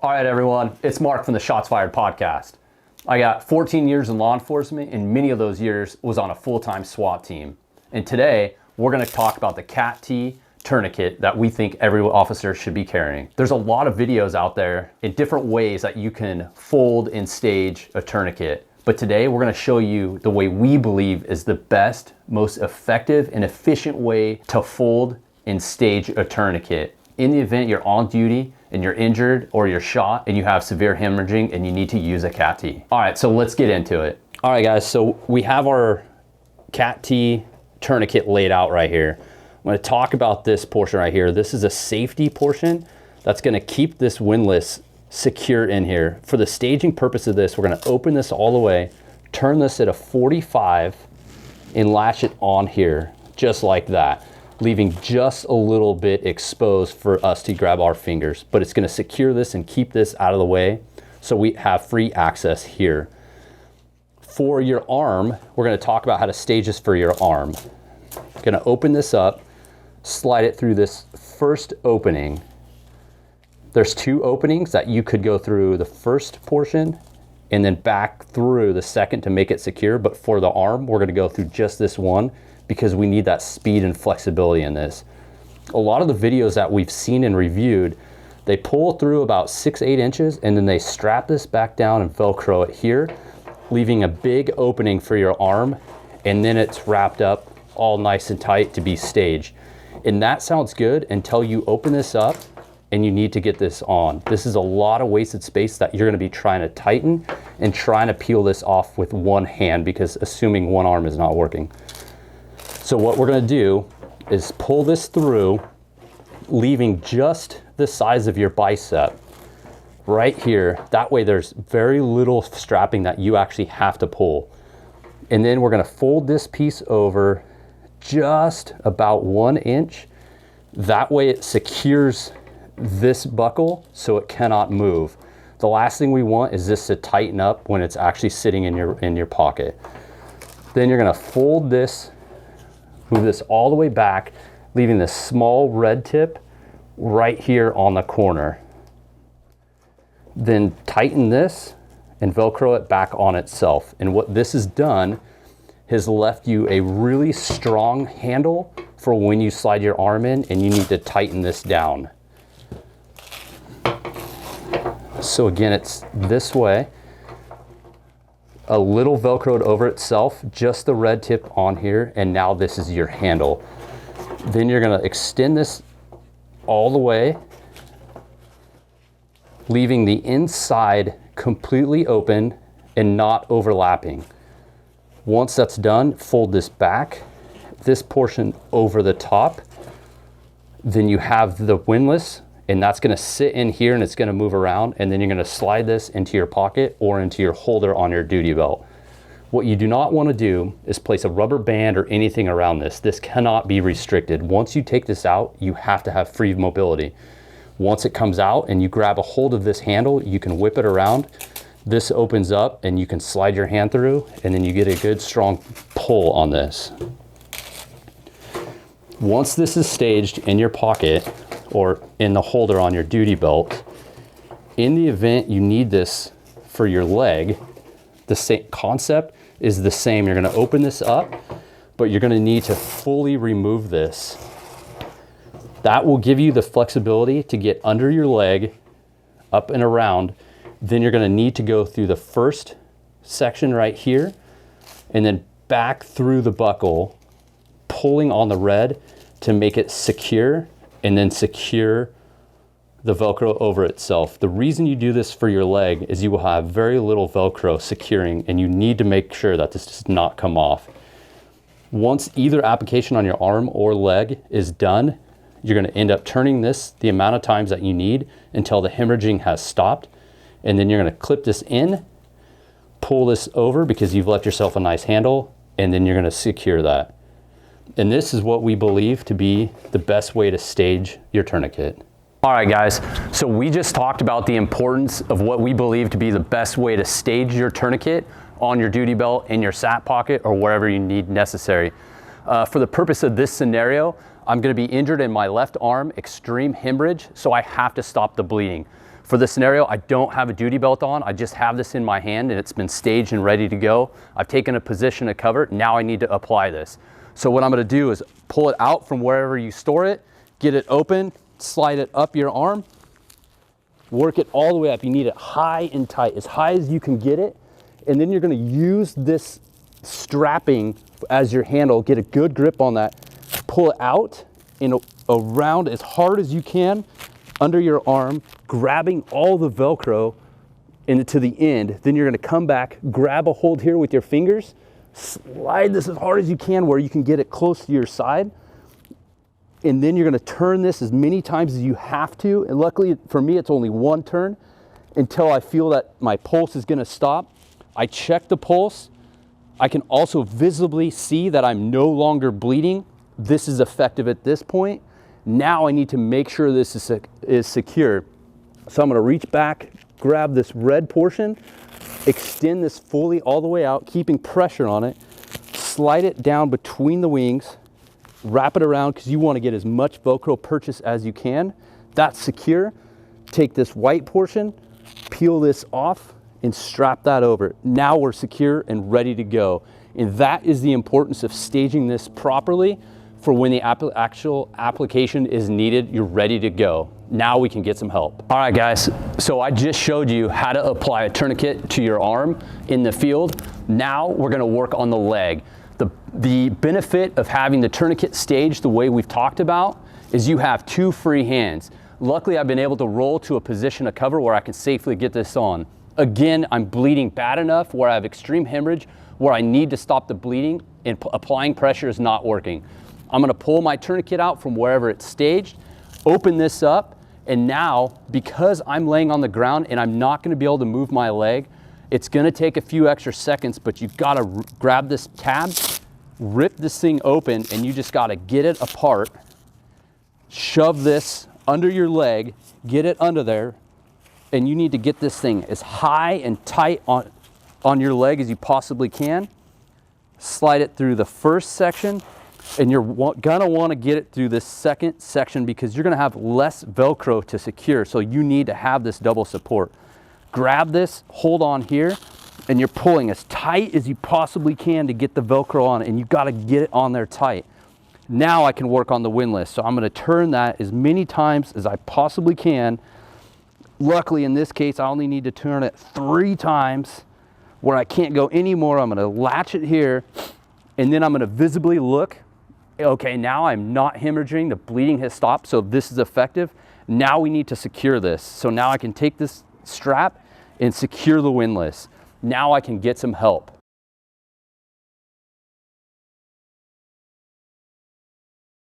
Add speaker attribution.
Speaker 1: All right, everyone, it's Mark from the Shots Fired podcast. I got 14 years in law enforcement, and many of those years was on a full-time SWAT team. And today, we're gonna talk about the CAT-T tourniquet that we think every officer should be carrying. There's a lot of videos out there in different ways that you can fold and stage a tourniquet. But today, we're gonna show you the way we believe is the best, most effective, and efficient way to fold and stage a tourniquet. In the event you're on duty and you're injured or you're shot and you have severe hemorrhaging and you need to use a CAT-T. All right, so let's get into it. All right, guys, so we have our CAT-T tourniquet laid out right here. I'm gonna talk about this portion right here. This is a safety portion that's gonna keep this windlass secure in here. For the staging purpose of this, we're gonna open this all the way, turn this at a 45, and latch it on here, just like that, leaving just a little bit exposed for us to grab our fingers. But it's gonna secure this and keep this out of the way so we have free access here. For your arm, we're gonna talk about how to stage this for your arm. Gonna open this up, slide it through this first opening. There's two openings that you could go through the first portion and then back through the second to make it secure. But for the arm, we're gonna go through just this one because we need that speed and flexibility in this. A lot of the videos that we've seen and reviewed, they pull through about 6-8 inches and then they strap this back down and Velcro it here, leaving a big opening for your arm, and then it's wrapped up all nice and tight to be staged. And that sounds good until you open this up and you need to get this on. This is a lot of wasted space that you're gonna be trying to tighten and trying to peel this off with one hand, because assuming one arm is not working. So what we're gonna do is pull this through, leaving just the size of your bicep right here. That way there's very little strapping that you actually have to pull. And then we're gonna fold this piece over just about 1 inch. That way it secures this buckle so it cannot move. The last thing we want is this to tighten up when it's actually sitting in your pocket. Then you're gonna fold this, move this all the way back, leaving this small red tip right here on the corner. Then tighten this and Velcro it back on itself. And what this has done has left you a really strong handle for when you slide your arm in and you need to tighten this down. So again, it's this way, a little Velcroed over itself, just the red tip on here, and now this is your handle. Then you're gonna extend this all the way, leaving the inside completely open and not overlapping. Once that's done, fold this back, this portion over the top. Then you have the windlass, and that's gonna sit in here and it's gonna move around, and then you're gonna slide this into your pocket or into your holder on your duty belt. What you do not wanna do is place a rubber band or anything around this. This cannot be restricted. Once you take this out, you have to have free mobility. Once it comes out and you grab a hold of this handle, you can whip it around. This opens up and you can slide your hand through, and then you get a good strong pull on this. Once this is staged in your pocket or in the holder on your duty belt, in the event you need this for your leg, the same concept is the same. You're gonna open this up, but you're gonna need to fully remove this. That will give you the flexibility to get under your leg, up and around. Then you're gonna need to go through the first section right here and then back through the buckle, pulling on the red to make it secure, and then secure the Velcro over itself. The reason you do this for your leg is you will have very little Velcro securing, and you need to make sure that this does not come off. Once either application on your arm or leg is done, you're gonna end up turning this the amount of times that you need until the hemorrhaging has stopped. And then you're gonna clip this in, pull this over because you've left yourself a nice handle, and then you're gonna secure that. And this is what we believe to be the best way to stage your tourniquet. All right, guys, so we just talked about the importance of what we believe to be the best way to stage your tourniquet on your duty belt, in your SAT pocket, or wherever you need necessary. For the purpose of this scenario, I'm gonna be injured in my left arm, extreme hemorrhage, so I have to stop the bleeding. For this scenario, I don't have a duty belt on. I just have this in my hand and it's been staged and ready to go. I've taken a position to cover. Now I need to apply this. So what I'm gonna do is pull it out from wherever you store it, get it open, slide it up your arm, work it all the way up. You need it high and tight, as high as you can get it. And then you're gonna use this strapping as your handle, get a good grip on that, pull it out and around as hard as you can under your arm, grabbing all the Velcro into the end. Then you're gonna come back, grab a hold here with your fingers, slide this as hard as you can where you can get it close to your side. And then you're gonna turn this as many times as you have to. And luckily for me, it's only one turn until I feel that my pulse is gonna stop. I check the pulse. I can also visibly see that I'm no longer bleeding. This is effective at this point. Now I need to make sure this is secure. So I'm gonna reach back, grab this red portion, extend this fully all the way out, keeping pressure on it, slide it down between the wings, wrap it around because you want to get as much Velcro purchase as you can. That's secure. Take this white portion, peel this off, and strap that over. Now we're secure and ready to go. And that is the importance of staging this properly for when the actual application is needed, you're ready to go. Now we can get some help. All right, guys, so I just showed you how to apply a tourniquet to your arm in the field. Now we're gonna work on the leg. The benefit of having the tourniquet staged the way we've talked about is you have two free hands. Luckily, I've been able to roll to a position of cover where I can safely get this on. Again, I'm bleeding bad enough where I have extreme hemorrhage, where I need to stop the bleeding, and applying pressure is not working. I'm gonna pull my tourniquet out from wherever it's staged, open this up, and now, because I'm laying on the ground and I'm not gonna be able to move my leg, it's gonna take a few extra seconds, but you've gotta grab this tab, rip this thing open, and you just gotta get it apart, shove this under your leg, get it under there, and you need to get this thing as high and tight on your leg as you possibly can. Slide it through the first section, and you're gonna wanna get it through this second section because you're gonna have less Velcro to secure, so you need to have this double support. Grab this, hold on here, and you're pulling as tight as you possibly can to get the Velcro on, and you gotta get it on there tight. Now I can work on the windlass, so I'm gonna turn that as many times as I possibly can. Luckily, in this case, I only need to turn it 3 times. Where I can't go anymore, I'm gonna latch it here, and then I'm gonna visibly look. Okay, now I'm not hemorrhaging, the bleeding has stopped, so this is effective. Now we need to secure this. So now I can take this strap and secure the windlass. Now I can get some help.